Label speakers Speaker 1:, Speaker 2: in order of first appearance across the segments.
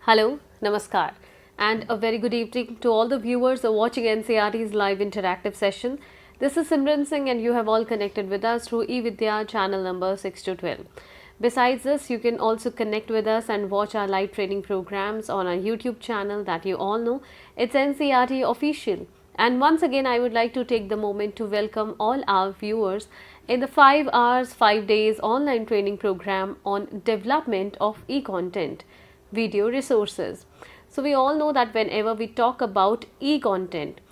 Speaker 1: Hello, Namaskar, and a very good evening to all the viewers watching NCRT's live interactive session. This is Simran Singh, and you have all connected with us through eVidya channel number 6 to 12. Besides this, you can also connect with us and watch our live training programs on our YouTube channel that you all know. It's NCRT Official. And once again, I would like to take the moment to welcome all our viewers in the 5 hours, 5 days online training program on development of e-content video resources. So we all know that whenever we talk about e-content,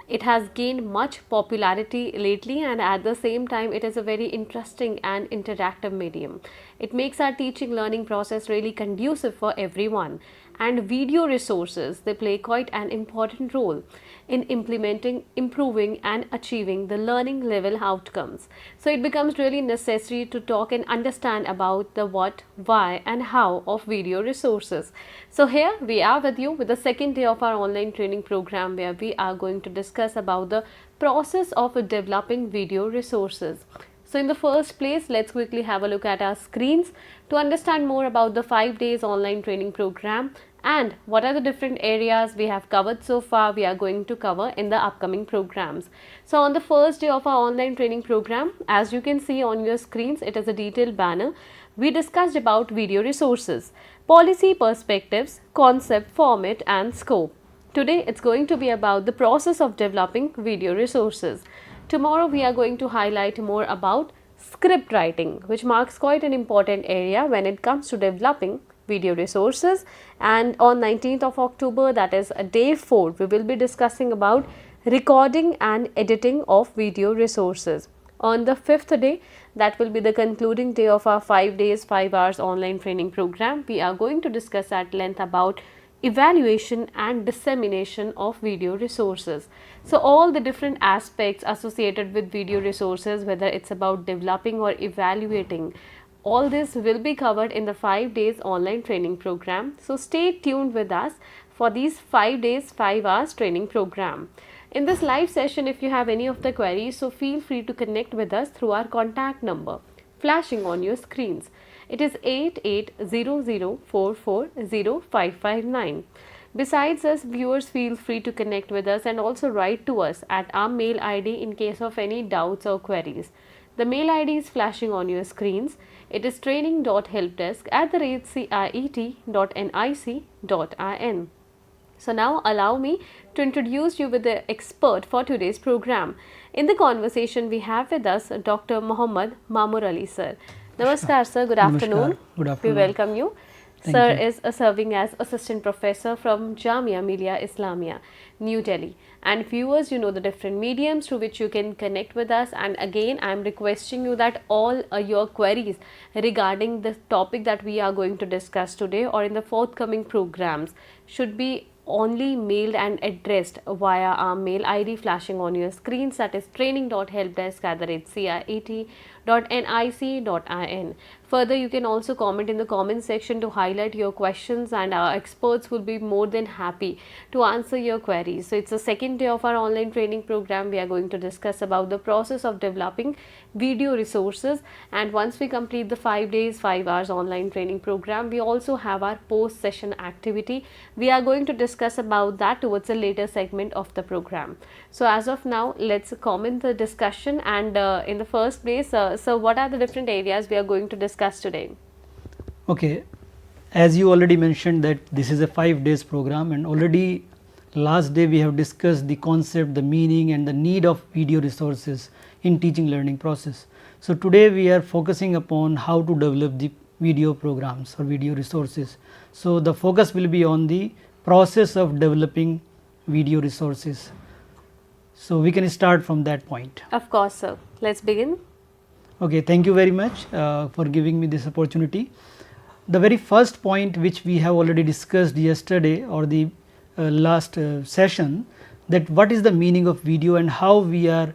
Speaker 1: it has gained much popularity lately, and at the same time it is a very interesting and interactive medium. It makes our teaching learning process really conducive for everyone, and video resources, they play quite an important role in implementing, improving and achieving the learning level outcomes. So it becomes really necessary to talk and understand about the what, why and how of video resources. So here we are with you with the second day of our online training program, where we are going to discuss about the process of developing video resources. So in the first place, let's quickly have a look at our screens to understand more about the 5 days online training program and what are the different areas we have covered so far, we are going to cover in the upcoming programs. So on the first day of our online training program, as you can see on your screens, it is a detailed banner. We discussed about video resources, policy perspectives, concept, format and scope. Today it's going to be about the process of developing video resources. Tomorrow we are going to highlight more about script writing, which marks quite an important area when it comes to developing video resources. And on 19th of October, that is day 4, we will be discussing about recording and editing of video resources. On the 5th day, that will be the concluding day of our 5 days, 5 hours online training program. We are going to discuss at length about evaluation and dissemination of video resources. So all the different aspects associated with video resources, whether it's about developing or evaluating, all this will be covered in the 5 days online training program. So stay tuned with us for these 5 days, 5 hours training program. In this live session, if you have any of the queries, so feel free to connect with us through our contact number flashing on your screens. It is 8800440559. Besides us, viewers feel free to connect with us and also write to us at our mail ID in case of any doubts or queries. The mail ID is flashing on your screens. It is training.helpdesk@ciet.nic.in. So now allow me to introduce you with the expert for today's program. In the conversation we have with us Dr. Mohammad Mamur Ali sir. Namaskar sir, good afternoon.
Speaker 2: Good afternoon.
Speaker 1: We welcome you. Sir is serving as assistant professor from Jamia Millia Islamia, New Delhi. And viewers, you know the different mediums through which you can connect with us. And again, I am requesting you that all your queries regarding the topic that we are going to discuss today or in the forthcoming programs should be only mailed and addressed via our mail ID flashing on your screens, that is training.helpdesk@ciet.nic.in. Further, you can also comment in the comment section to highlight your questions, and our experts will be more than happy to answer your queries. So it's the second day of our online training program. We are going to discuss about the process of developing video resources, and once we complete the 5 days, 5 hours online training program, we also have our post session activity. We are going to discuss about that towards a later segment of the program. So as of now, let's comment the discussion, and in the first place, so what are the different areas we are going to discuss today?
Speaker 2: Okay, as you already mentioned that this is a 5 days program, and already last day we have discussed the concept, the meaning and the need of video resources in teaching learning process. So today we are focusing upon how to develop the video programs or video resources. So the focus will be on the process of developing video resources. So we can start from that point.
Speaker 1: Of course sir, let's begin.
Speaker 2: Okay, thank you very much for giving me this opportunity. The very first point which we have already discussed yesterday or the last session, that what is the meaning of video and how we are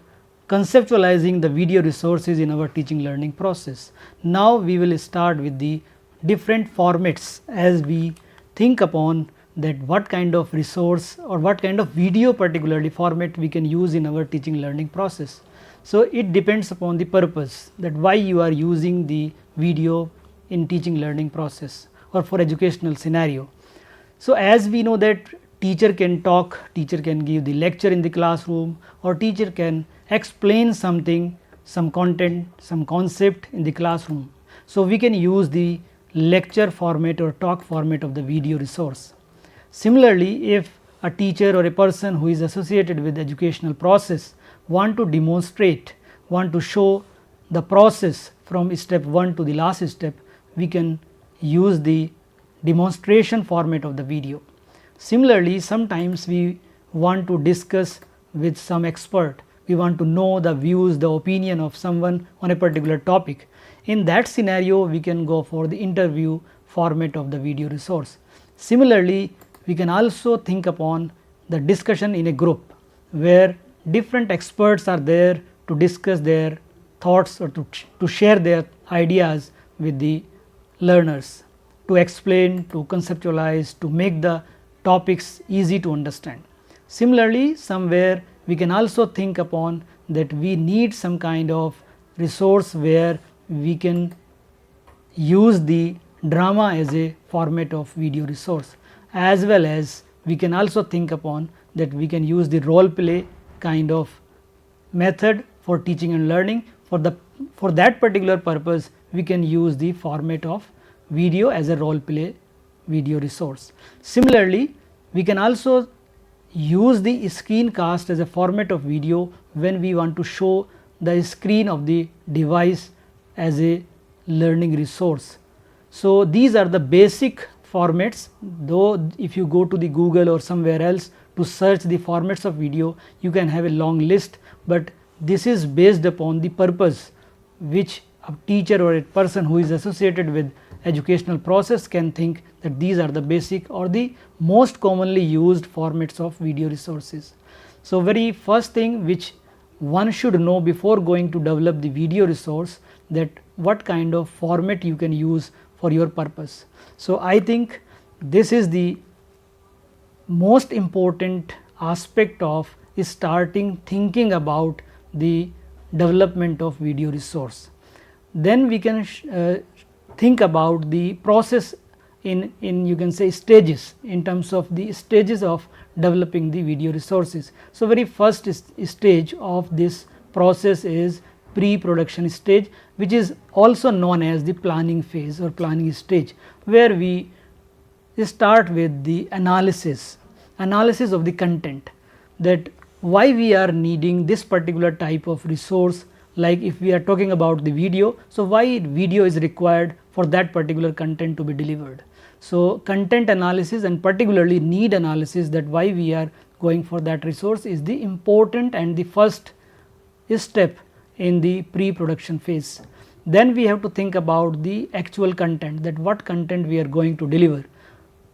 Speaker 2: conceptualizing the video resources in our teaching learning process. Now we will start with the different formats as we think upon that what kind of resource or what kind of video particularly format we can use in our teaching learning process. So it depends upon the purpose, that why you are using the video in teaching learning process or for educational scenario. So, as we know that teacher can talk, teacher can give the lecture in the classroom, or teacher can explain something, some content, some concept in the classroom. So, we can use the lecture format or talk format of the video resource. Similarly, if a teacher or a person who is associated with the educational process want to demonstrate, want to show the process from step 1 to the last step, we can use the demonstration format of the video. Similarly, sometimes we want to discuss with some expert, we want to know the views, the opinion of someone on a particular topic. In that scenario, we can go for the interview format of the video resource. Similarly, we can also think upon the discussion in a group where different experts are there to discuss their thoughts or to share their ideas with the learners, to explain, to conceptualize, to make the topics easy to understand. Similarly, somewhere we can also think upon that we need some kind of resource where we can use the drama as a format of video resource, as well as we can also think upon that we can use the role play kind of method for teaching and learning. For that particular purpose, we can use the format of video as a role play video resource. Similarly, we can also use the screencast as a format of video when we want to show the screen of the device as a learning resource. So, these are the basic formats, though if you go to the Google or somewhere else to search the formats of video, you can have a long list, but this is based upon the purpose which a teacher or a person who is associated with educational process can think that these are the basic or the most commonly used formats of video resources. So, very first thing which one should know before going to develop the video resource, that what kind of format you can use for your purpose. So, I think this is the most important aspect of starting thinking about the development of video resource. Then we can think about the process in you can say stages, in terms of the stages of developing the video resources. So, very first stage of this process is pre-production stage, which is also known as the planning phase or planning stage, where we start with the analysis of the content, that why we are needing this particular type of resource. Like if we are talking about the video, so why video is required for that particular content to be delivered. So, content analysis and particularly need analysis, that why we are going for that resource, is the important and the first step in the pre-production phase. Then we have to think about the actual content, that what content we are going to deliver,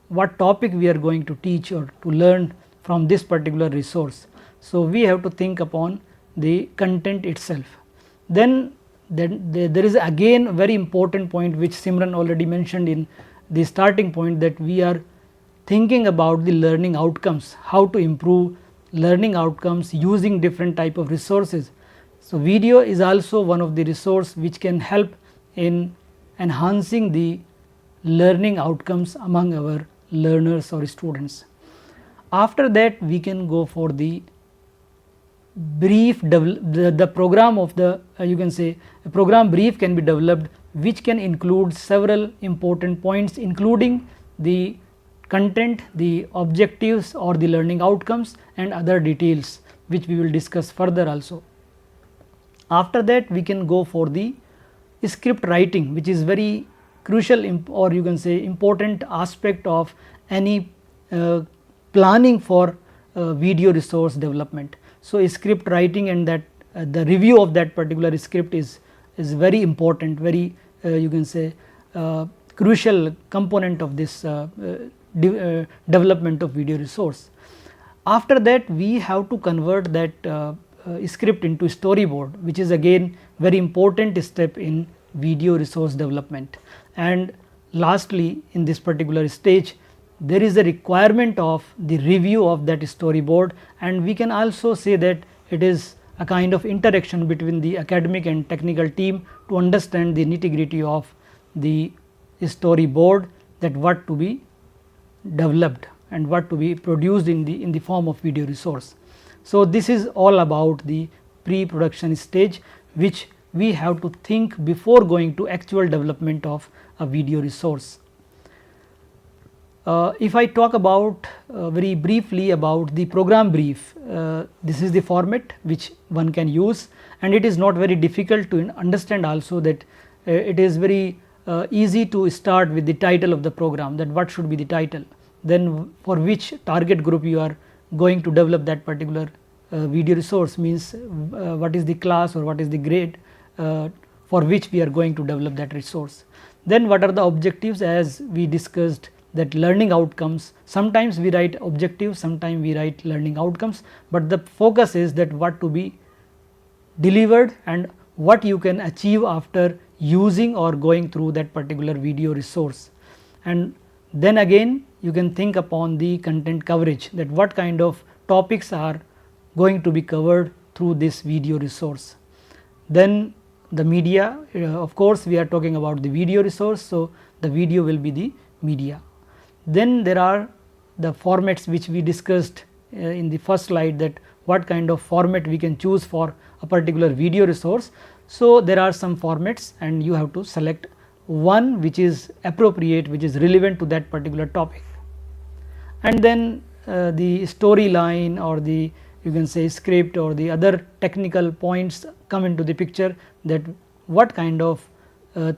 Speaker 2: what topic we are going to teach or to learn from this particular resource. So, we have to think upon the content itself. Then there is again a very important point which Simran already mentioned in the starting point, that we are thinking about the learning outcomes, how to improve learning outcomes using different type of resources. So, video is also one of the resource which can help in enhancing the learning outcomes among our learners or students. After that, we can go for the brief, the program of the you can say a program brief can be developed, which can include several important points, including the content, the objectives or the learning outcomes and other details, which we will discuss further also. After that, we can go for the script writing, which is very crucial or you can say important aspect of any planning for video resource development. So, script writing and that the review of that particular script is very important, very you can say crucial component of this development of video resource. After that, we have to convert that script into storyboard, which is again very important step in video resource development. And lastly, in this particular stage, there is a requirement of the review of that storyboard, and we can also say that it is a kind of interaction between the academic and technical team to understand the nitty-gritty of the storyboard, that what to be developed and what to be produced in the form of video resource. So, this is all about the pre-production stage which we have to think before going to actual development of a video resource. If I talk about very briefly about the program brief, this is the format which one can use, and it is not very difficult to understand also that it is very easy to start with the title of the program, that what should be the title, then for which target group you are going to develop that particular video resource, means what is the class or what is the grade for which we are going to develop that resource. Then what are the objectives, as we discussed that learning outcomes, sometimes we write objectives, sometimes we write learning outcomes, but the focus is that what to be delivered and what you can achieve after using or going through that particular video resource. And then again you can think upon the content coverage, that what kind of topics are going to be covered through this video resource. Then the media, of course we are talking about the video resource, so the video will be the media. Then there are the formats which we discussed in the first slide, that what kind of format we can choose for a particular video resource. So, there are some formats and you have to select one which is appropriate, which is relevant to that particular topic. And then the storyline or the, you can say, script or the other technical points come into the picture, that what kind of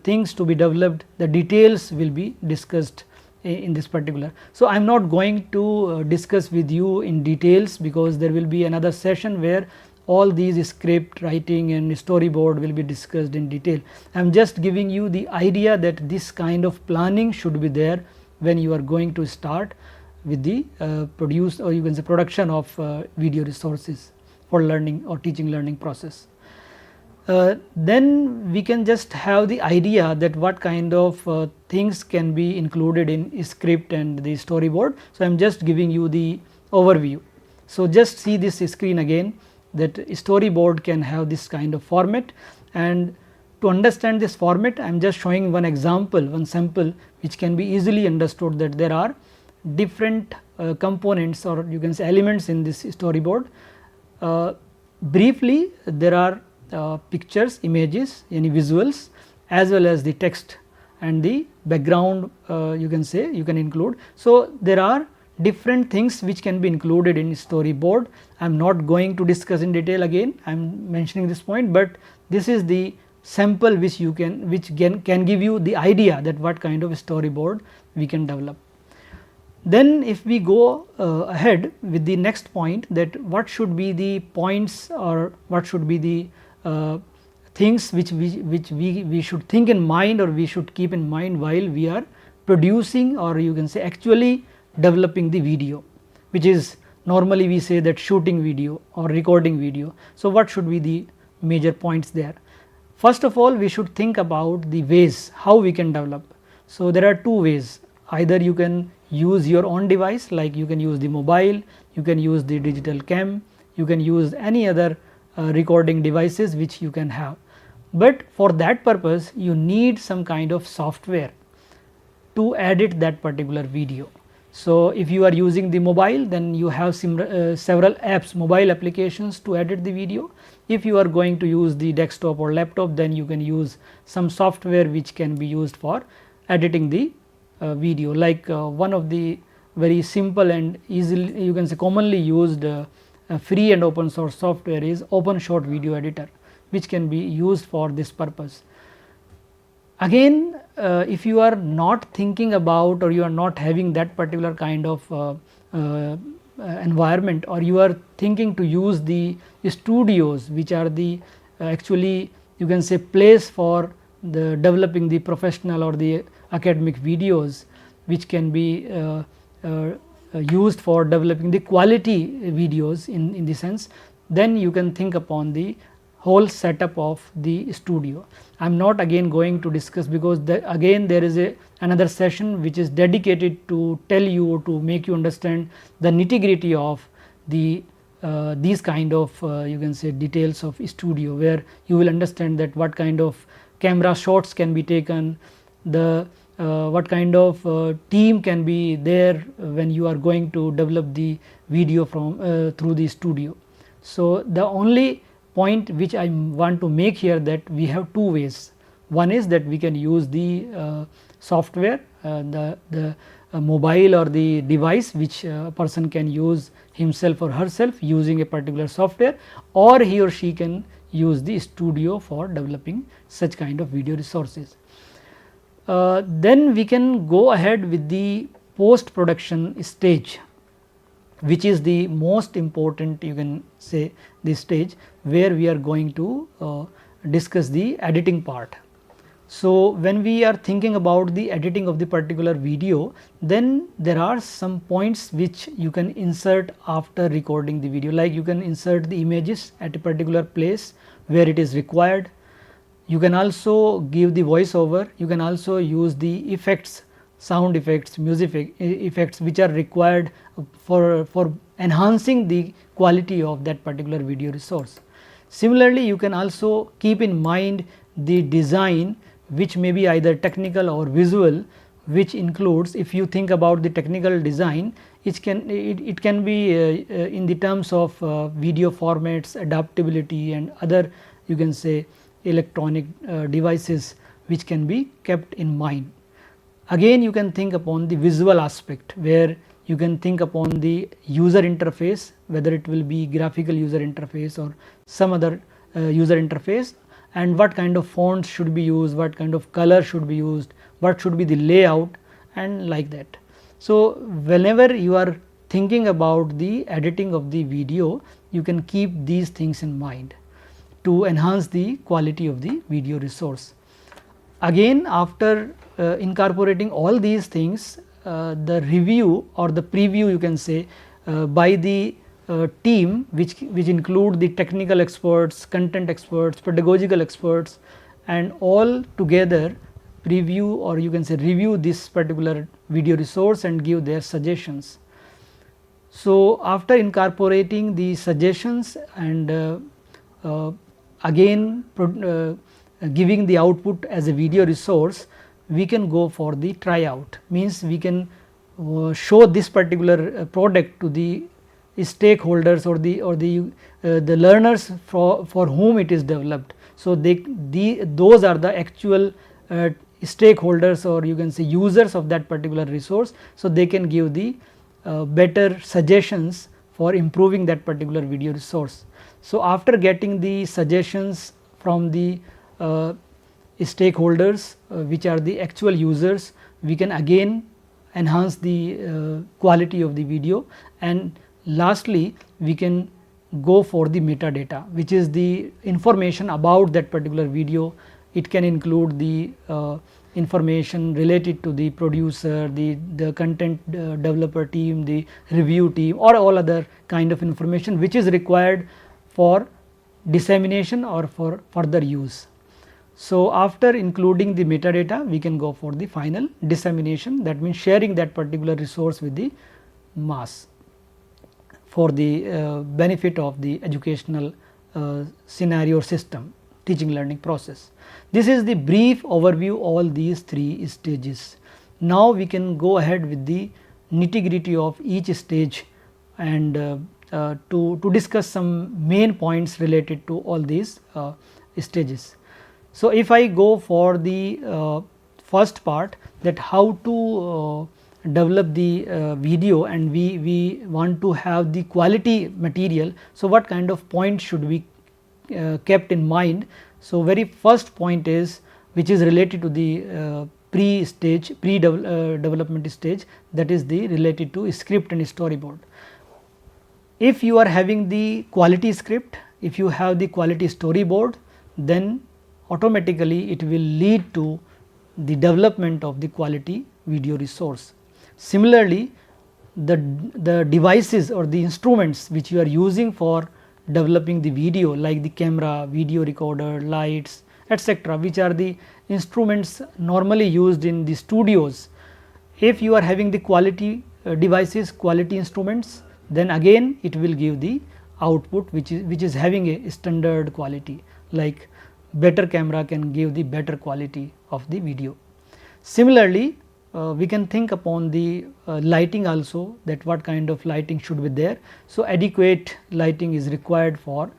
Speaker 2: things to be developed, the details will be discussed in this particular. So, I am not going to discuss with you in details, because there will be another session where all these script writing and storyboard will be discussed in detail. I am just giving you the idea that this kind of planning should be there when you are going to start with the produce, or you can say production of video resources for learning or teaching learning process. Then we can just have the idea that what kind of things can be included in script and the storyboard. So, I am just giving you the overview. So, just see this screen again, that storyboard can have this kind of format, and to understand this format I am just showing one example, one sample which can be easily understood, that there are different components or you can say elements in this storyboard. Briefly, there are pictures, images, any visuals, as well as the text and the background, you can say you can include. So, there are different things which can be included in storyboard. I am not going to discuss in detail again, I am mentioning this point, but this is the sample which you can, which can give you the idea that what kind of storyboard we can develop. Then if we go ahead with the next point, that what should be the points or what should be the things which we should think in mind, or we should keep in mind while we are producing, or you can say actually developing the video, which is normally we say that shooting video or recording video. So, what should be the major points there? First of all, we should think about the ways how we can develop. So, there are two ways, either you can use your own device, like you can use the mobile, you can use the digital cam, you can use any other recording devices which you can have, but for that purpose you need some kind of software to edit that particular video. So, if you are using the mobile, then you have several apps, mobile applications to edit the video. If you are going to use the desktop or laptop, then you can use some software which can be used for editing the video, like one of the very simple and easily, you can say commonly used free and open source software is OpenShot video editor, which can be used for this purpose. Again, if you are not thinking about, or you are not having that particular kind of environment, or you are thinking to use the studios which are the actually you can say place for the developing the professional or the academic videos, which can be used for developing the quality videos in the sense, then you can think upon the whole setup of the studio. I am not again going to discuss, because again there is another session which is dedicated to tell you, to make you understand the nitty-gritty of the these kind of you can say details of studio, where you will understand that what kind of camera shots can be taken, the what kind of team can be there when you are going to develop the video from through the studio. So, the only point which I want to make here, that we have two ways. One is that we can use the software, the mobile or the device which a person can use himself or herself using a particular software, or he or she can use the studio for developing such kind of video resources. Then we can go ahead with the post production stage, which is the most important, you can say, this stage where we are going to discuss the editing part. So, when we are thinking about the editing of the particular video, then there are some points which you can insert after recording the video, like you can insert the images at a particular place where it is required. You can also give the voiceover, you can also use the effects, sound effects, music effects which are required for enhancing the quality of that particular video resource. Similarly, you can also keep in mind the design which may be either technical or visual, which includes, if you think about the technical design, it can be in the terms of video formats, adaptability and other, you can say, electronic devices which can be kept in mind. Again, you can think upon the visual aspect, where you can think upon the user interface, whether it will be graphical user interface or some other user interface, and what kind of fonts should be used, what kind of color should be used, what should be the layout and like that. So, whenever you are thinking about the editing of the video, you can keep these things in mind to enhance the quality of the video resource. Again, after incorporating all these things, the review or the preview, you can say, by the team which include the technical experts, content experts, pedagogical experts, and all together preview, or you can say review this particular video resource and give their suggestions. So, after incorporating the suggestions and again giving the output as a video resource, we can go for the tryout, means we can show this particular product to the stakeholders or the learners for whom it is developed. So, those are the actual stakeholders, or you can say users of that particular resource. So, they can give the better suggestions for improving that particular video resource. So, after getting the suggestions from the stakeholders which are the actual users, we can again enhance the quality of the video, and lastly we can go for the metadata, which is the information about that particular video. It can include the information related to the producer, the content developer team, the review team, or all other kind of information which is required for dissemination or for further use. So, after including the metadata, we can go for the final dissemination, that means sharing that particular resource with the mass for the benefit of the educational scenario system, teaching learning process. This is the brief overview all these three stages. Now, we can go ahead with the nitty-gritty of each stage and to discuss some main points related to all these stages. So, if I go for the first part, that how to develop the video, and we want to have the quality material. So, what kind of points should be kept in mind? So, very first point is, which is related to the development stage, that is the related to script and storyboard. If you are having the quality script, if you have the quality storyboard, then automatically it will lead to the development of the quality video resource. Similarly, the devices or the instruments which you are using for developing the video, like the camera, video recorder, lights, etc., which are the instruments normally used in the studios. If you are having the quality devices, quality instruments, then again it will give the output which is having a standard quality, like better camera can give the better quality of the video. Similarly, we can think upon the lighting also, that what kind of lighting should be there. So, adequate lighting is required for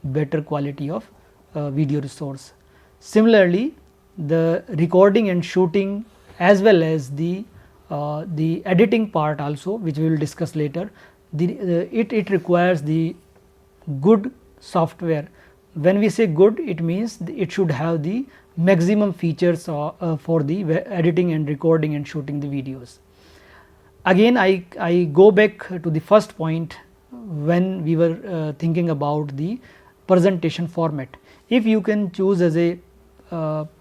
Speaker 2: better quality of video resource. Similarly, the recording and shooting as well as the editing part also, which we will discuss later, it requires the good software. When we say good, it means it should have the maximum features for the editing and recording and shooting the videos. Again, I go back to the first point when we were thinking about the presentation format. If you can choose as a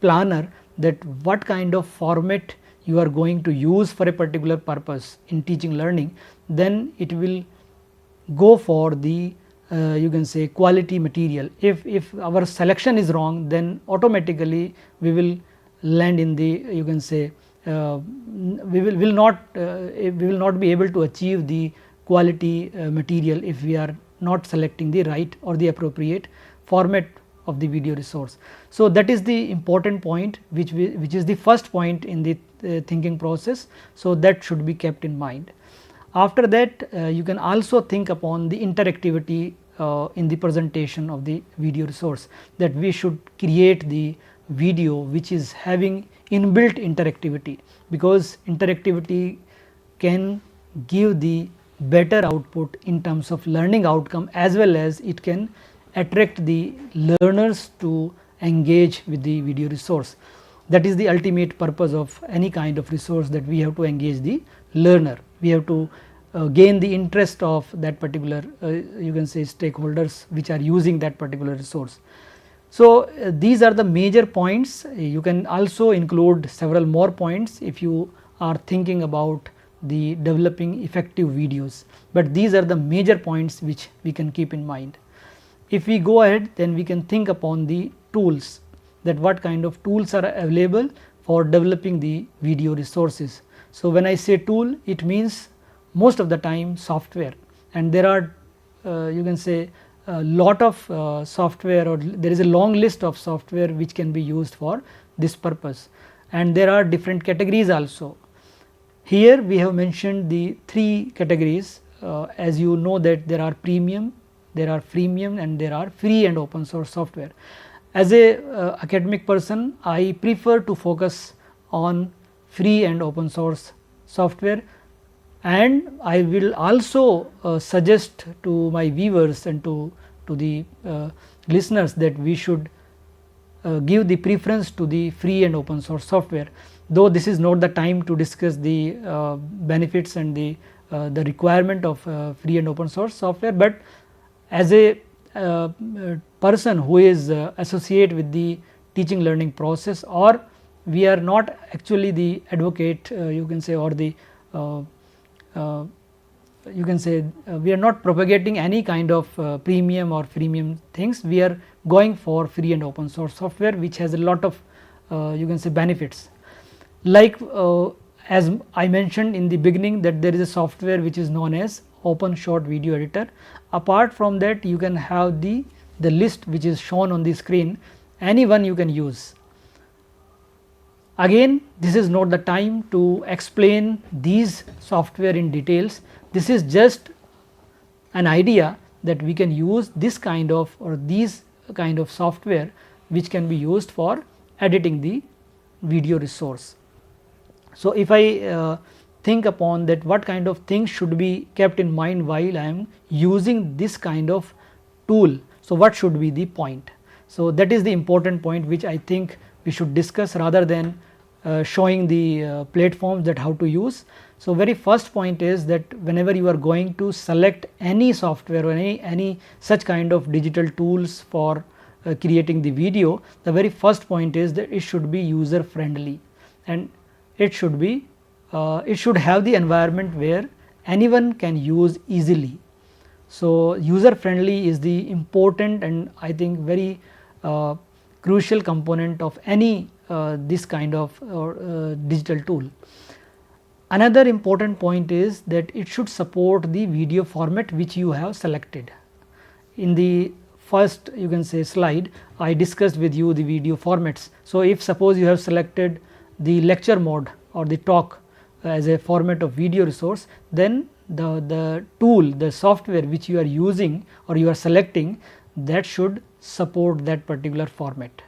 Speaker 2: planner that what kind of format you are going to use for a particular purpose in teaching learning, then it will go for the you can say quality material. If our selection is wrong, then automatically we will land in the, you can say, we will not be able to achieve the quality material if we are not selecting the right or the appropriate format of the video resource. So, that is the important point which is the first point in the thinking process. So, that should be kept in mind. After that, you can also think upon the interactivity in the presentation of the video resource, that we should create the video which is having inbuilt interactivity, because interactivity can give the better output in terms of learning outcome, as well as it can attract the learners to engage with the video resource. That is the ultimate purpose of any kind of resource, that we have to engage the learner, we have to gain the interest of that particular you can say stakeholders which are using that particular resource. So, these are the major points. You can also include several more points if you are thinking about the developing effective videos, but these are the major points which we can keep in mind. If we go ahead, then we can think upon the tools, that what kind of tools are available for developing the video resources. So, when I say tool, it means most of the time software, and there are you can say a lot of software, or there is a long list of software which can be used for this purpose, and there are different categories also. Here we have mentioned the 3 categories. As you know that there are premium, there are freemium, and there are free and open source software. As a academic person, I prefer to focus on free and open source software, and I will also suggest to my viewers and to the listeners that we should give the preference to the free and open source software, though this is not the time to discuss the benefits and the requirement of free and open source software. But as a person who is associated with the teaching learning process, or we are not actually the advocate, you can say, or the you can say we are not propagating any kind of premium or freemium things. We are going for free and open source software which has a lot of you can say benefits. Like as I mentioned in the beginning, that there is a software which is known as Open Short Video Editor. Apart from that, you can have the list which is shown on the screen, any one you can use. Again, this is not the time to explain these software in details. This is just an idea that we can use this kind of, or these kind of software which can be used for editing the video resource. So, if I think upon that what kind of things should be kept in mind while I am using this kind of tool, so what should be the point? So, that is the important point which I think we should discuss rather than showing the platforms that how to use. So, very first point is that whenever you are going to select any software or any such kind of digital tools for creating the video, the very first point is that it should be user friendly, and it should be it should have the environment where anyone can use easily. So, user friendly is the important and I think very crucial component of any this kind of digital tool. Another important point is that it should support the video format which you have selected. In the first, you can say, slide, I discussed with you the video formats. So, if suppose you have selected the lecture mode or the talk as a format of video resource, then the tool, the software which you are using or you are selecting, that should support that particular format.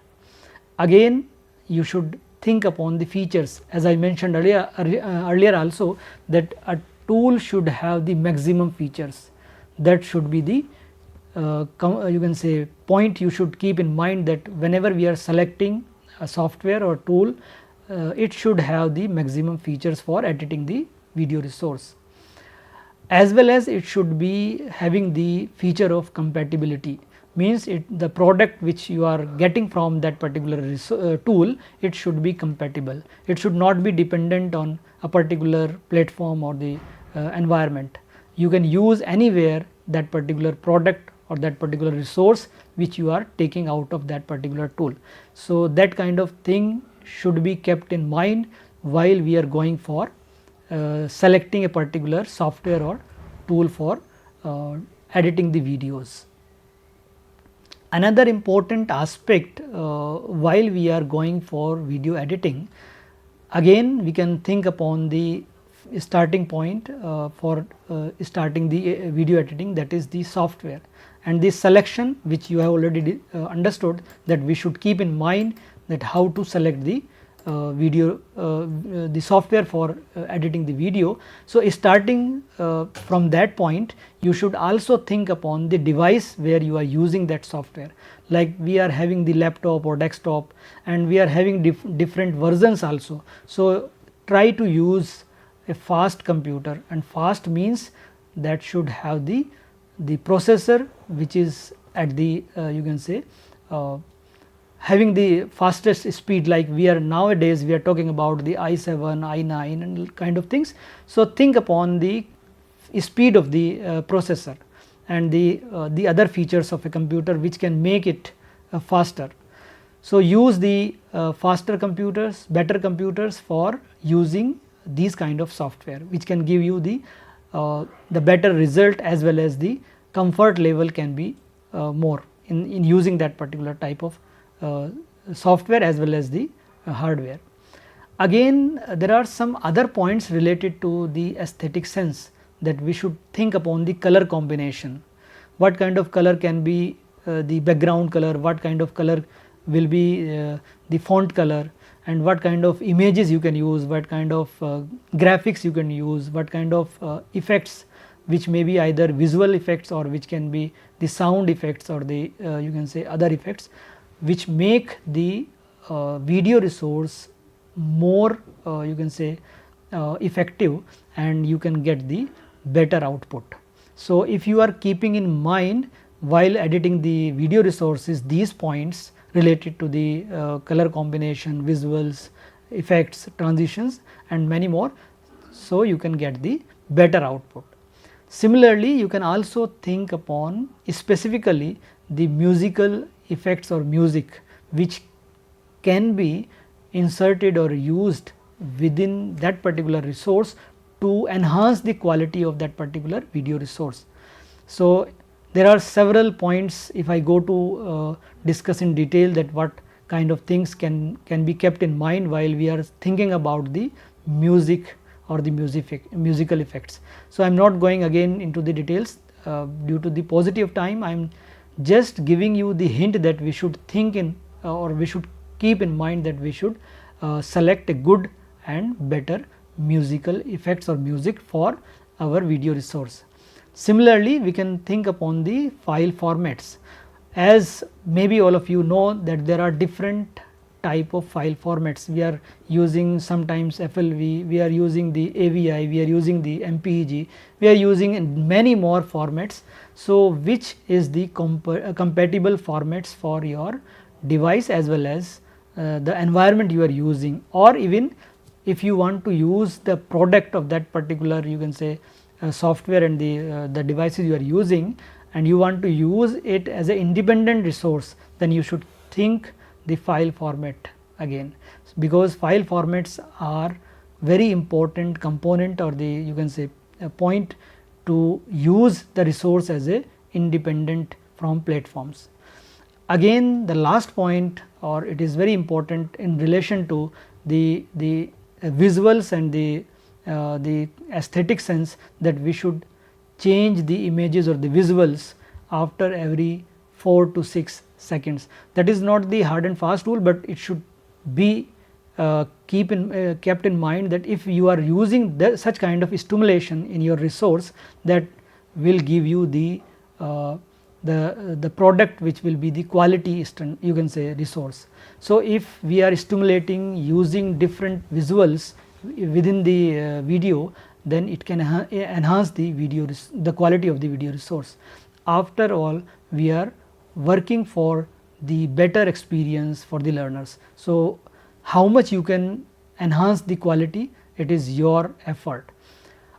Speaker 2: Again, you should think upon the features, as I mentioned earlier also, that a tool should have the maximum features. That should be the you can say point you should keep in mind, that whenever we are selecting a software or tool, it should have the maximum features for editing the video resource, as well as it should be having the feature of compatibility. Means the product which you are getting from that particular tool, it should be compatible. It should not be dependent on a particular platform or the environment. You can use anywhere that particular product or that particular resource which you are taking out of that particular tool. So, that kind of thing should be kept in mind while we are going for selecting a particular software or tool for editing the videos. Another important aspect while we are going for video editing, again we can think upon the starting point for starting the video editing, that is the software, and the selection which you have already understood, that we should keep in mind that how to select the video the software for editing the video. So, starting from that point, you should also think upon the device where you are using that software. Like we are having the laptop or desktop, and we are having different versions also. So, try to use a fast computer, and fast means that should have the processor which is at the you can say having the fastest speed, like we are nowadays we are talking about the i7, i9 and kind of things. So, think upon the speed of the processor and the other features of a computer which can make it faster. So, use the faster computers, better computers for using these kind of software, which can give you the better result, as well as the comfort level can be more in using that particular type of software as well as the hardware. Again, there are some other points related to the aesthetic sense, that we should think upon the color combination. What kind of color can be the background color, what kind of color will be the font color, and what kind of images you can use, what kind of graphics you can use, what kind of effects, which may be either visual effects or which can be the sound effects or the you can say other effects, which make the video resource more you can say effective, and you can get the better output. So, if you are keeping in mind while editing the video resources these points related to the color combination, visuals, effects, transitions and many more, so you can get the better output. Similarly, you can also think upon specifically the musical effects or music which can be inserted or used within that particular resource to enhance the quality of that particular video resource. So, there are several points, if I go to discuss in detail, that what kind of things can be kept in mind while we are thinking about the music or the musical effects. So, I am not going again into the details due to the paucity of time. I am just giving you the hint that we should think in or we should keep in mind that we should select a good and better musical effects or music for our video resource. Similarly, we can think upon the file formats. As maybe all of you know that there are different type of file formats. We are using sometimes FLV, we are using the AVI, we are using the MPEG, we are using many more formats. So, which is the compatible formats for your device as well as the environment you are using, or even if you want to use the product of that particular you can say software and the devices you are using, and you want to use it as an independent resource, then you should think the file format again, because file formats are very important component or the you can say a point to use the resource as a independent from platforms. Again, the last point, or it is very important in relation to the visuals and the aesthetic sense that we should change the images or the visuals after every 4 to 6 seconds. That is not the hard and fast rule, but it should be kept in mind that if you are using such kind of stimulation in your resource, that will give you the product which will be the quality you can say resource. So, if we are stimulating using different visuals within the video, then it can enhance the quality of the video resource. After all, we are working for the better experience for the learners. So, how much you can enhance the quality, it is your effort.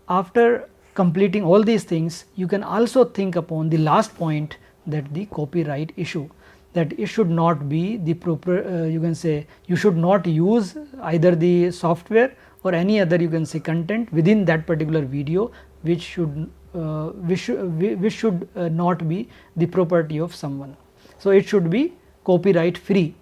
Speaker 2: After completing all these things, you can also think upon the last point, that the copyright issue, that it should not be the proper you can say you should not use either the software or any other you can say content within that particular video which should not be the property of someone. So, it should be copyright free.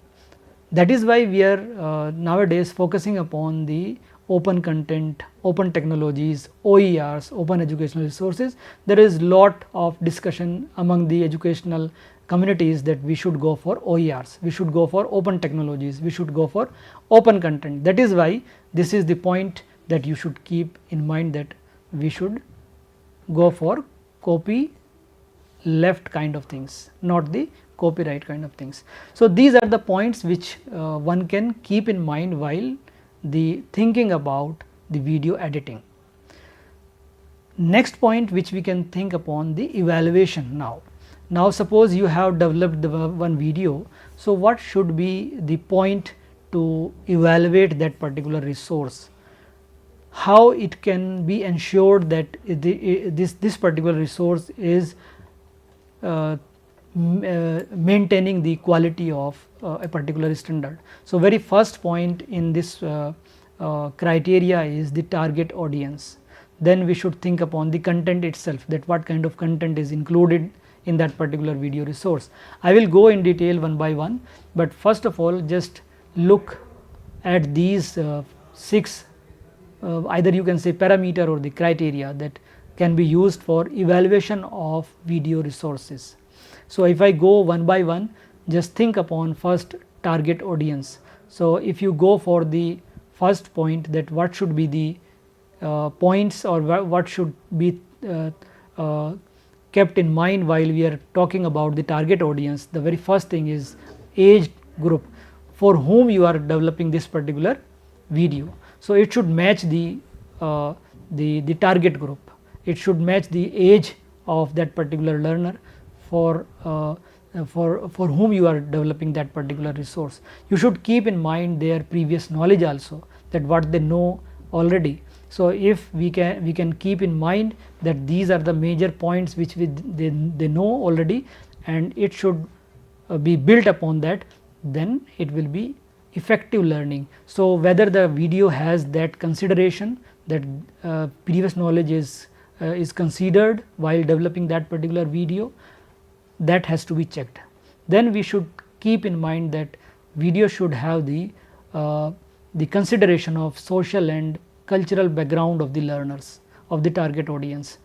Speaker 2: That is why we are nowadays focusing upon the open content, open technologies, OERs, open educational resources. There is lot of discussion among the educational communities that we should go for OERs, we should go for open technologies, we should go for open content. That is why this is the point that you should keep in mind, that we should go for copy left kind of things, not the copyright kind of things. So, these are the points which one can keep in mind while thinking about the video editing. Next point which we can think upon, the evaluation now. Now, suppose you have developed the one video, so what should be the point to evaluate that particular resource? How it can be ensured that this particular resource is maintaining the quality of a particular standard. So, very first point in this criteria is the target audience. Then we should think upon the content itself, that what kind of content is included in that particular video resource. I will go in detail one by one, but first of all just look at these 6 either you can say parameter or the criteria that can be used for evaluation of video resources. So, if I go one by one, just think upon first target audience. So, if you go for the first point, that what should be the points or what should be kept in mind while we are talking about the target audience, the very first thing is age group for whom you are developing this particular video. So, it should match the target group, it should match the age of that particular learner for whom you are developing that particular resource. You should keep in mind their previous knowledge also, that what they know already. So, if we can keep in mind that these are the major points which they know already, and it should be built upon that, then it will be effective learning. So, whether the video has that consideration, that previous knowledge is considered while developing that particular video, that has to be checked. Then we should keep in mind that video should have the consideration of social and cultural background of the learners, of the target audience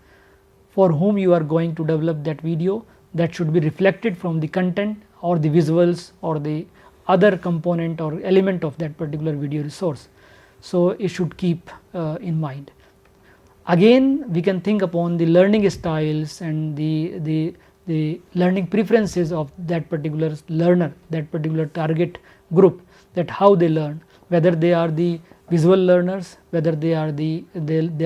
Speaker 2: for whom you are going to develop that video. That should be reflected from the content or the visuals or the other component or element of that particular video resource. So, it should keep in mind. Again, we can think upon the learning styles and the learning preferences of that particular learner, that particular target group, that how they learn, whether they are the visual learners, whether they are they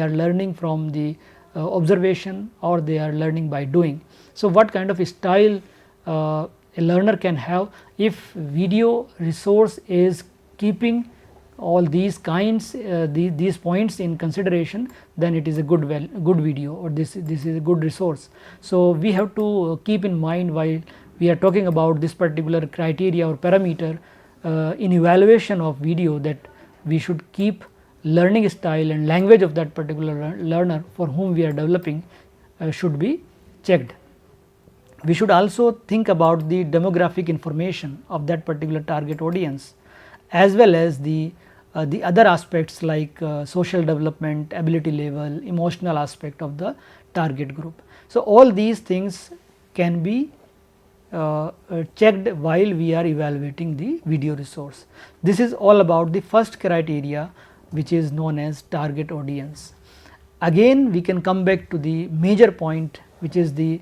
Speaker 2: are learning from the observation, or they are learning by doing. So, what kind of style a learner can have, if video resource is keeping all these kinds these points in consideration, then it is a good video, or this is a good resource. So, we have to keep in mind while we are talking about this particular criteria or parameter in evaluation of video, that we should keep learning style and language of that particular learner for whom we are developing should be checked. We should also think about the demographic information of that particular target audience, as well as the the other aspects like social development, ability level, emotional aspect of the target group. So, all these things can be checked while we are evaluating the video resource. This is all about the first criteria, which is known as target audience. Again we can come back to the major point, which is the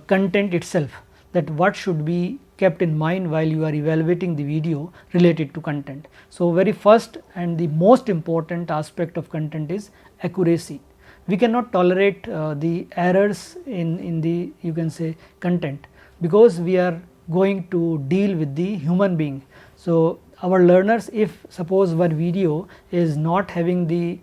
Speaker 2: content itself, that what should be kept in mind while you are evaluating the video related to content. So, very first and the most important aspect of content is accuracy. We cannot tolerate the errors in the, you can say, content, because we are going to deal with the human being. So, our learners, if suppose our video is not having the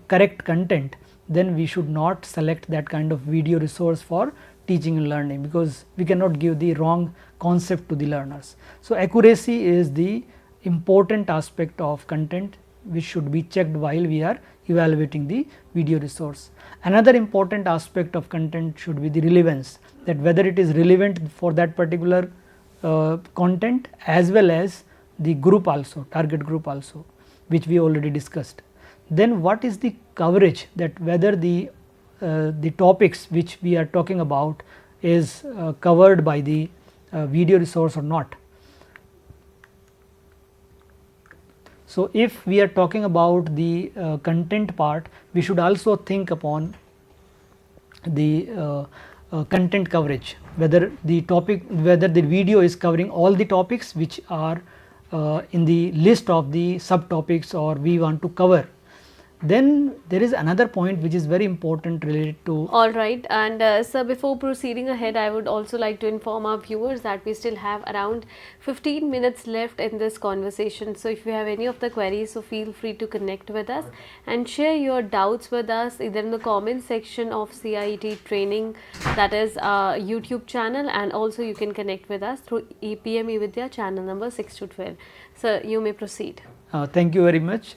Speaker 2: correct content, then we should not select that kind of video resource for teaching and learning, because we cannot give the wrong concept to the learners. So, accuracy is the important aspect of content which should be checked while we are evaluating the video resource. Another important aspect of content should be the relevance, that whether it is relevant for that particular content as well as the group also, target group also, which we already discussed. Then what is the coverage, that whether the topics which we are talking about is covered by the video resource or not. So, if we are talking about the content part, we should also think upon the content coverage, whether the topic, whether the video is covering all the topics which are in the list of the subtopics or we want to cover. Then there is another point which is very important related to.
Speaker 1: All right, and sir, before proceeding ahead, I would also like to inform our viewers that we still have around 15 minutes left in this conversation. So, if you have any of the queries, so feel free to connect with us and share your doubts with us either in the comment section of CIET training, that is our YouTube channel, and also you can connect with us through PM eVidya channel number 6 to 12. Sir, you may proceed.
Speaker 2: Thank you very much.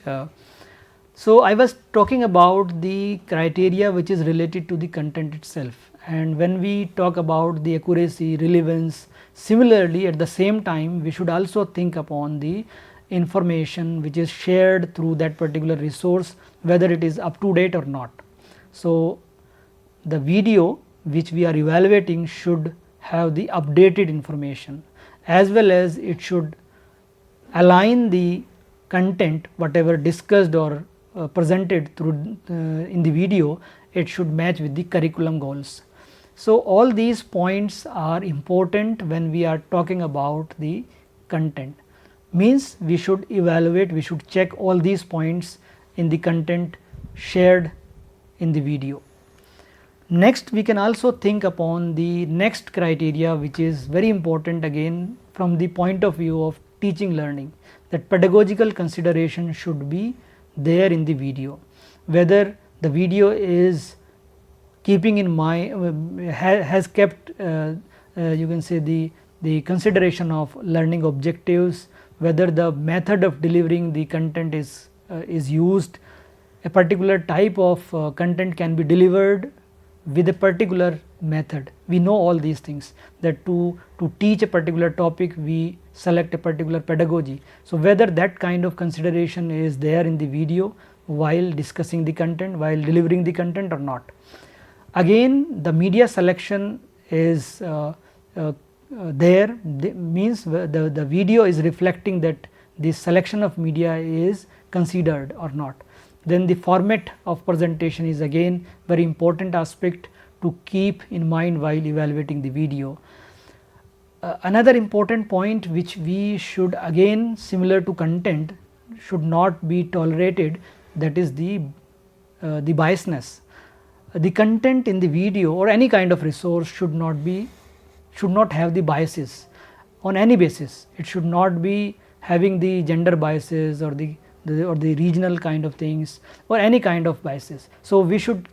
Speaker 2: So, I was talking about the criteria which is related to the content itself, and when we talk about the accuracy, relevance, similarly at the same time we should also think upon the information which is shared through that particular resource, whether it is up to date or not. So, the video which we are evaluating should have the updated information, as well as it should align the content whatever discussed or presented through in the video, it should match with the curriculum goals. So, all these points are important when we are talking about the content, means we should evaluate, we should check all these points in the content shared in the video. Next, we can also think upon the next criteria, which is very important again from the point of view of teaching learning, that pedagogical consideration should be there in the video, whether the video is keeping in mind has kept you can say the consideration of learning objectives, whether the method of delivering the content is used, a particular type of content can be delivered with a particular method. We know all these things, that to teach a particular topic we select a particular pedagogy. So, whether that kind of consideration is there in the video while discussing the content, while delivering the content or not. Again, the media selection is there, means the video is reflecting that the selection of media is considered or not. Then the format of presentation is again very important aspect to keep in mind while evaluating the video. Another important point which we should again, similar to content, should not be tolerated, that is the biasness. The content in the video or any kind of resource should not have the biases on any basis. It should not be having the gender biases or the regional kind of things or any kind of biases. So, we should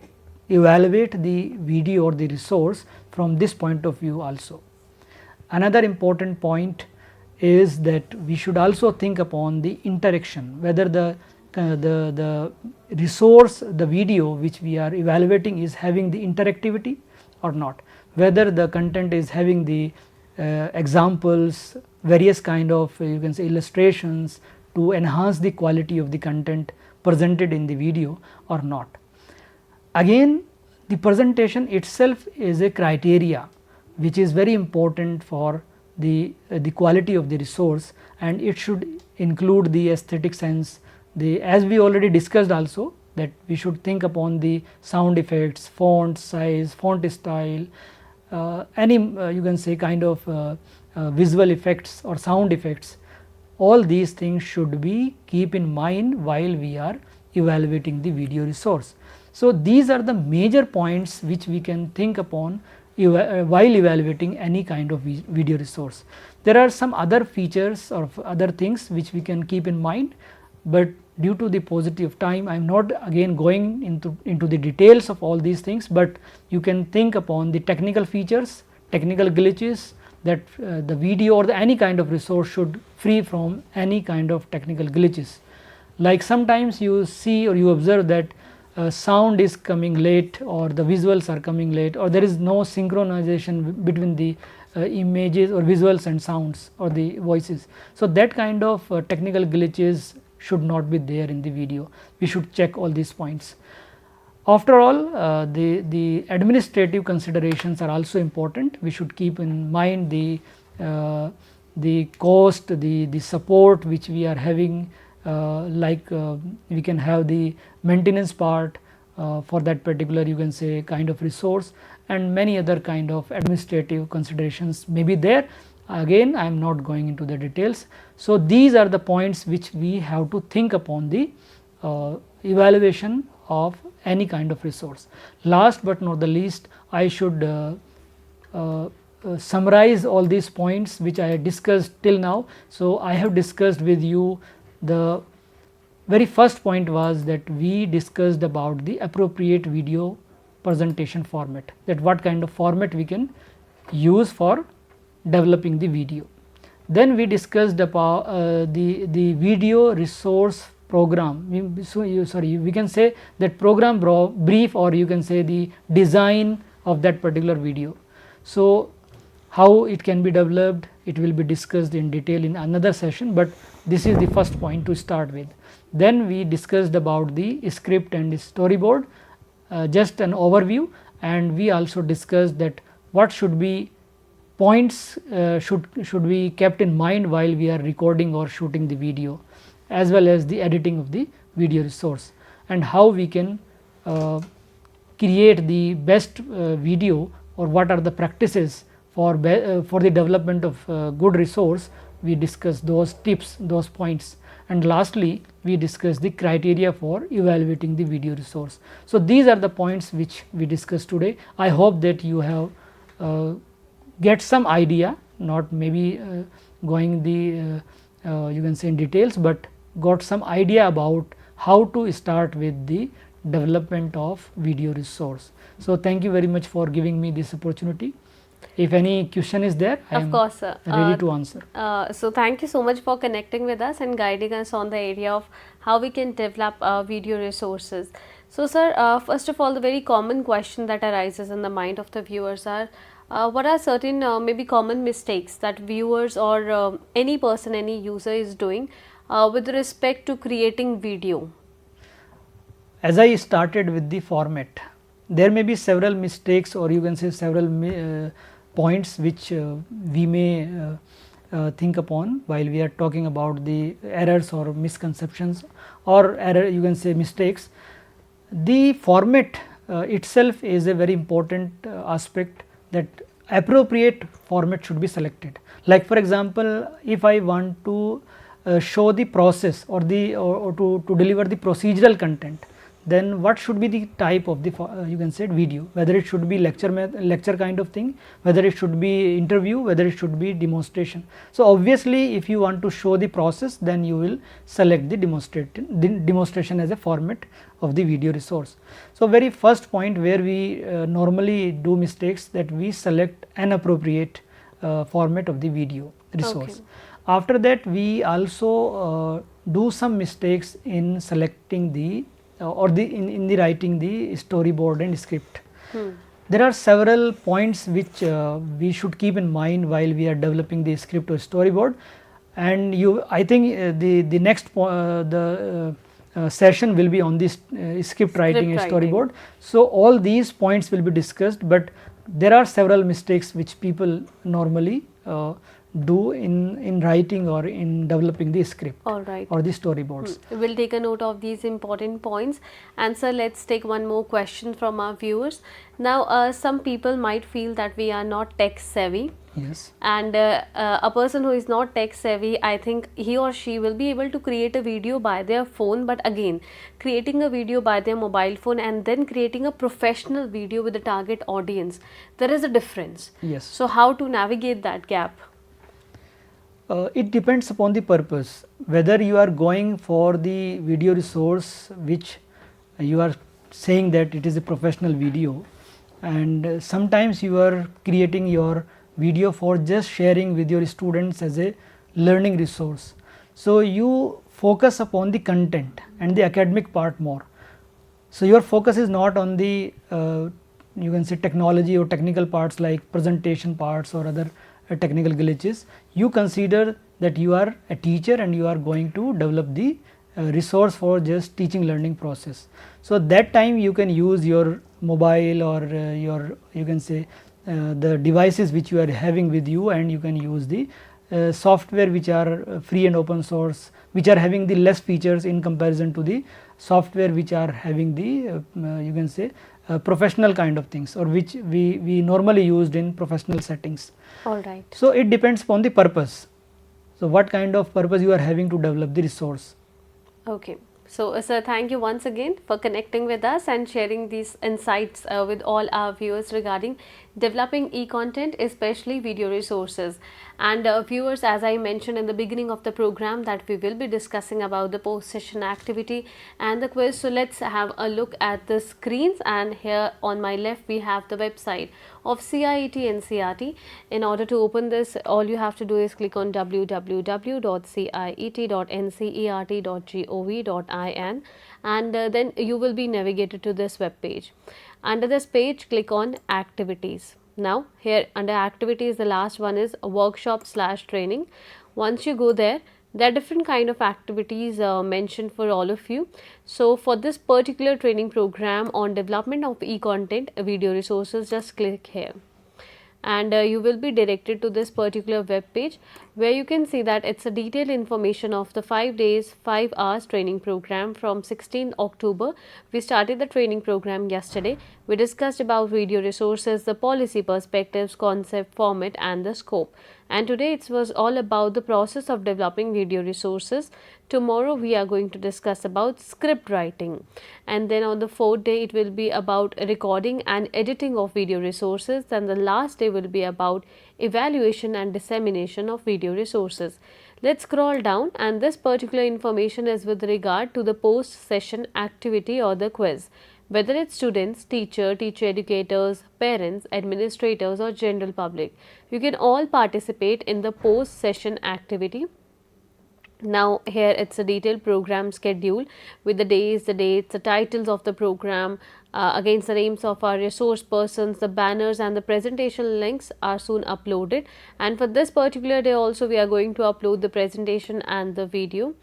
Speaker 2: evaluate the video or the resource from this point of view also. Another important point is that we should also think upon the interaction, whether the resource, the video which we are evaluating is having the interactivity or not, whether the content is having the examples, various kind of you can say illustrations, to enhance the quality of the content presented in the video or not. Again, the presentation itself is a criteria which is very important for the quality of the resource, and it should include the aesthetic sense, as we already discussed also, that we should think upon the sound effects, font size, font style, any you can say kind of visual effects or sound effects. All these things should be keep in mind while we are evaluating the video resource. So, these are the major points which we can think upon while evaluating any kind of video resource. There are some other features or other things which we can keep in mind, but due to the paucity of time I am not again going into the details of all these things, but you can think upon the technical features, technical glitches, that the video or any kind of resource should free from any kind of technical glitches. Like sometimes you see or you observe that sound is coming late, or the visuals are coming late, or there is no synchronization between the images or visuals and sounds or the voices. So, that kind of technical glitches should not be there in the video. We should check all these points. After all, the administrative considerations are also important. We should keep in mind the cost, the support which we are having, we can have the maintenance part for that particular you can say kind of resource, and many other kind of administrative considerations may be there. Again, I am not going into the details. So, these are the points which we have to think upon the evaluation of any kind of resource. Last but not the least, I should summarize all these points which I discussed till now. So, I have discussed with you, the very first point was that we discussed about the appropriate video presentation format, that what kind of format we can use for developing the video. Then we discussed about the video resource program. We can say that program brief, or you can say the design of that particular video. So, how it can be developed, it will be discussed in detail in another session, but this is the first point to start with. Then we discussed about the script and storyboard, just an overview, and we also discussed that what should be points should be kept in mind while we are recording or shooting the video, as well as the editing of the video resource, and how we can create the best video, or what are the practices for the development of good resource. We discussed those tips, those points, and lastly we discussed the criteria for evaluating the video resource. So, these are the points which we discussed today. I hope that you have get some idea, not maybe going the you can say in details, but got some idea about how to start with the development of video resource. So, thank you very much for giving me this opportunity. If any question is there, I am
Speaker 1: course, sir.
Speaker 2: ready to answer.
Speaker 1: So, thank you so much for connecting with us and guiding us on the area of how we can develop video resources. So, sir, first of all, the very common question that arises in the mind of the viewers are, what are certain maybe common mistakes that viewers or any person, any user is doing with respect to creating video?
Speaker 2: As I started with the format, there may be several mistakes, or you can say several points which we may think upon while we are talking about the errors or misconceptions, or you can say mistakes. The format itself is a very important aspect, that appropriate format should be selected. Like for example, if I want to show the process or to deliver the procedural content, then what should be the type of the you can say video, whether it should be lecture kind of thing, whether it should be interview, whether it should be demonstration. So, obviously if you want to show the process, then you will select the demonstration as a format of the video resource. So, very first point where we normally do mistakes, that we select an appropriate format of the video resource.
Speaker 1: Okay.
Speaker 2: After that, we also do some mistakes in selecting the or in the writing the storyboard and script. There are several points which we should keep in mind while we are developing the script or storyboard, and I think the next session will be on this script writing and storyboard. So all these points will be discussed, but there are several mistakes which people normally do in writing or in developing the script or the storyboards.
Speaker 1: We'll take a note of these important points. And sir, let's take one more question from our viewers. Now, some people might feel that we are not tech savvy.
Speaker 2: Yes.
Speaker 1: And a person who is not tech savvy, I think he or she will be able to create a video by their phone, but again, creating a video by their mobile phone and then creating a professional video with the target audience, there is a difference.
Speaker 2: Yes.
Speaker 1: So how to navigate that gap?
Speaker 2: It depends upon the purpose, whether you are going for the video resource which you are saying that it is a professional video, and sometimes you are creating your video for just sharing with your students as a learning resource. So you focus upon the content and the academic part more. So your focus is not on the you can say technology or technical parts like presentation parts or other technical glitches. You consider that you are a teacher and you are going to develop the resource for just teaching learning process. So that time you can use your mobile or your, you can say, the devices which you are having with you, and you can use the software which are free and open source, which are having the less features in comparison to the software which are having the you can say professional kind of things, or which we normally used in professional settings.
Speaker 1: All right.
Speaker 2: So it depends upon the purpose. So what kind of purpose you are having to develop the resource.
Speaker 1: Okay. So, sir, thank you once again for connecting with us and sharing these insights with all our viewers regarding developing e-content, especially video resources. And viewers, as I mentioned in the beginning of the program, that we will be discussing about the post-session activity and the quiz. So, let's have a look at the screens, and here on my left we have the website of CIET NCERT. In order to open this, all you have to do is click on www.ciet.ncert.gov.in, and then you will be navigated to this web page. Under this page, click on activities. Now here under activities, the last one is workshop/training. Once you go there, there are different kind of activities mentioned for all of you. So for this particular training program on development of e-content video resources, just click here, and you will be directed to this particular web page, where you can see that it's a detailed information of the 5 days 5 hours training program from 16th October. We started the training program yesterday. We discussed about video resources, the policy perspectives, concept, format and the scope. And today it was all about the process of developing video resources. Tomorrow we are going to discuss about script writing, and then on the 4th day it will be about recording and editing of video resources, and the last day will be about evaluation and dissemination of video resources. Let's scroll down, and this particular information is with regard to the post-session activity or the quiz. Whether it's students, teacher educators, parents, administrators or general public, you can all participate in the post-session activity. Now here it's a detailed program schedule with the days, the dates, the titles of the program, against the names of our resource persons, the banners and the presentation links are soon uploaded. And for this particular day also we are going to upload the presentation and the video.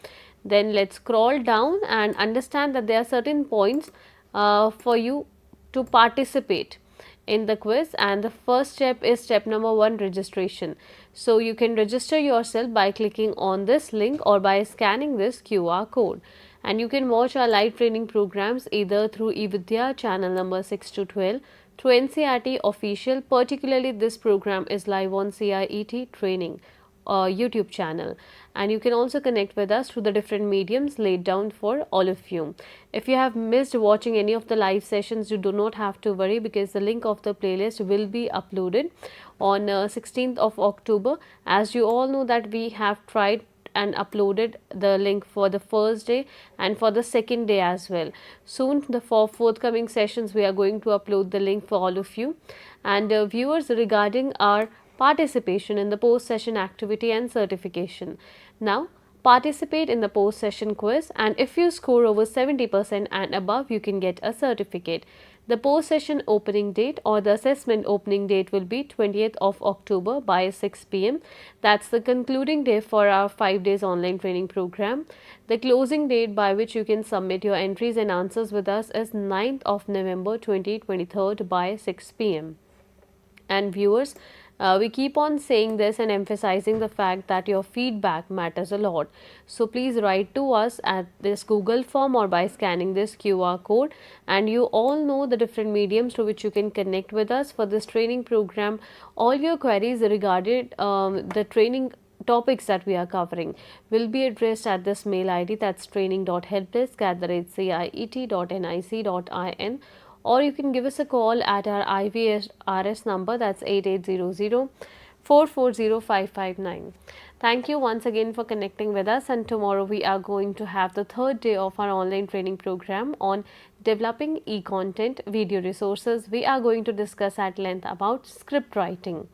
Speaker 1: Then let's scroll down and understand that there are certain points for you to participate in the quiz, and the first step is step number 1, registration. So you can register yourself by clicking on this link or by scanning this QR code, and you can watch our live training programs either through eVidya channel number 6 to 12, through NCERT official. Particularly this program is live on CIET training YouTube channel, and you can also connect with us through the different mediums laid down for all of you. If you have missed watching any of the live sessions, you do not have to worry, because the link of the playlist will be uploaded on 16th of October. As you all know that we have tried and uploaded the link for the first day and for the second day as well. Soon the forthcoming sessions we are going to upload the link for all of you. And viewers, regarding our participation in the post-session activity and certification. Now, participate in the post-session quiz, and if you score over 70% and above, you can get a certificate. The post-session opening date or the assessment opening date will be 20th of October by 6 p.m. That's the concluding day for our 5 days online training program. The closing date by which you can submit your entries and answers with us is 9th of November 2023 by 6 p.m. And viewers, we keep on saying this and emphasizing the fact that your feedback matters a lot. So please write to us at this Google form or by scanning this QR code. And you all know the different mediums through which you can connect with us for this training program. All your queries regarding the training topics that we are covering will be addressed at this mail ID, that's training.helpdesk@ciet.nic.in, or you can give us a call at our IVRS number, that's 8800 440 Thank you once again for connecting with us, and tomorrow we are going to have the third day of our online training program on developing e-content video resources. We are going to discuss at length about script writing.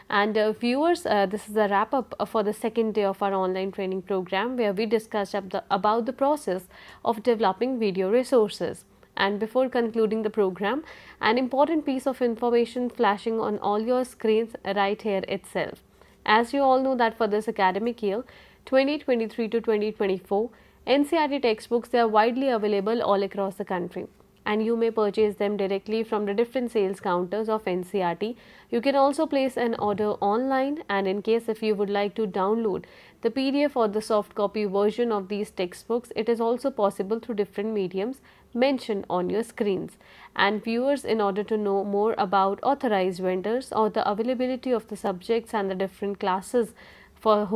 Speaker 1: And viewers, this is a wrap up for the second day of our online training program, where we discussed about the process of developing video resources. And before concluding the program, an important piece of information flashing on all your screens right here itself. As you all know that for this academic year 2023 to 2024, NCERT textbooks, they are widely available all across the country, and you may purchase them directly from the different sales counters of NCERT. You can also place an order online, and in case if you would like to download the PDF or the soft copy version of these textbooks, it is also possible through different mediums mentioned on your screens. And viewers, in order to know more about authorized vendors or the availability of the subjects and the different classes for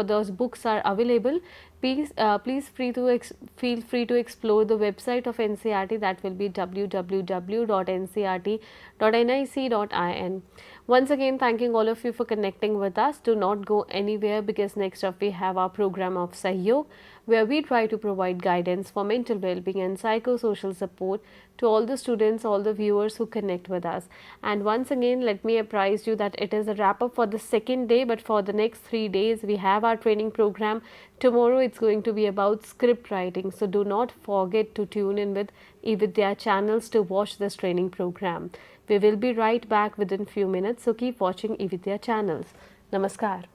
Speaker 1: those books are available, please feel free to explore the website of NCERT, that will be www.ncert.nic.in. Once again, thanking all of you for connecting with us. Do not go anywhere, because next up we have our program of Sahyog, where we try to provide guidance for mental well-being and psychosocial support to all the students, all the viewers who connect with us. And once again, let me apprise you that it is a wrap up for the second day, but for the next 3 days we have our training program. Tomorrow it's going to be about script writing, so do not forget to tune in with eVidya channels to watch this training program. We will be right back within few minutes, so keep watching eVidya channels. Namaskar.